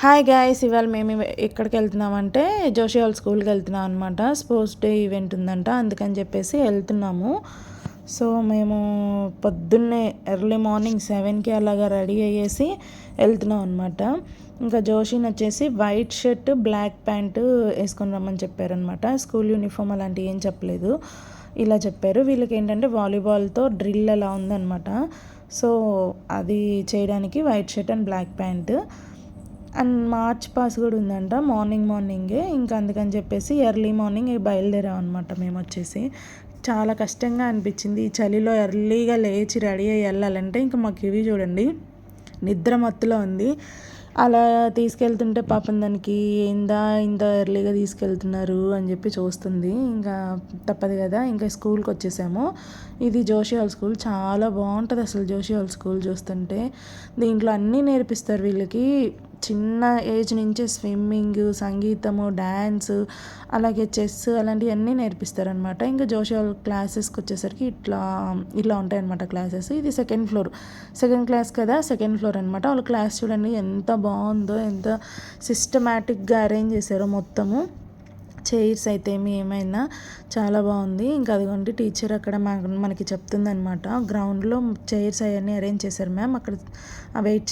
Hi guys, ఇవాళ మేము ఎక్కడికి వెళ్తున్నామంటే జోషి హాల్ స్కూల్కి వెళ్తున్నాం అనమాట. స్పోర్ట్స్ డే ఈవెంట్ ఉందంట, అందుకని చెప్పేసి వెళ్తున్నాము. సో మేము పొద్దున్నే ఎర్లీ మార్నింగ్ 7కి అలాగా రెడీ అయ్యేసి వెళ్తున్నాం అనమాట. ఇంకా జోషిని వచ్చేసి వైట్ షర్ట్ బ్లాక్ ప్యాంటు వేసుకొని రమ్మని చెప్పారనమాట. స్కూల్ యూనిఫామ్ అలాంటివి ఏం చెప్పలేదు, ఇలా చెప్పారు. వీళ్ళకి ఏంటంటే వాలీబాల్తో డ్రిల్ అలా ఉందన్నమాట. సో అది చేయడానికి white shirt and black pant and march past కూడా ఉందంట మార్నింగే. ఇంకా అందుకని చెప్పేసి ఎర్లీ మార్నింగ్ బయలుదేరాం అనమాట. మేము వచ్చేసి చాలా కష్టంగా అనిపించింది ఈ చలిలో ఎర్లీగా లేచి రెడీ అయ్యి వెళ్ళాలంటే. ఇంకా మాకు ఇవి చూడండి, నిద్ర మత్తులో ఉంది. అలా తీసుకెళ్తుంటే పాపం దానికి ఇంత ఎర్లీగా తీసుకెళ్తున్నారు అని చెప్పి చూస్తుంది. ఇంకా తప్పదు కదా, ఇంకా స్కూల్కి వచ్చేసాము. ఇది జోషి హాల్ స్కూల్, చాలా బాగుంటుంది అసలు. జోషి హాల్ స్కూల్ చూస్తుంటే దీంట్లో అన్నీ నేర్పిస్తారు వీళ్ళకి. చిన్న ఏజ్ నుంచే స్విమ్మింగ్, సంగీతము, డ్యాన్స్, అలాగే చెస్ అలాంటివన్నీ నేర్పిస్తారనమాట. ఇంకా జోషి హాల్ క్లాసెస్కి వచ్చేసరికి ఇట్లా ఉంటాయన్నమాట క్లాసెస్. ఇది సెకండ్ క్లాస్ కదా, సెకండ్ ఫ్లోర్ అనమాట. వాళ్ళ క్లాస్ చూడండి ఎంత బాగుందో, ఎంత సిస్టమేటిక్గా అరేంజ్ చేశారో మొత్తము. చైర్స్ అయితే ఏమైనా చాలా బాగుంది. ఇంకా అదిగోండి టీచర్ అక్కడ మనకి చెప్తుంది అనమాట. గ్రౌండ్లో చైర్స్ అవన్నీ అరేంజ్ చేశారు మ్యామ్, అక్కడ వెయిట్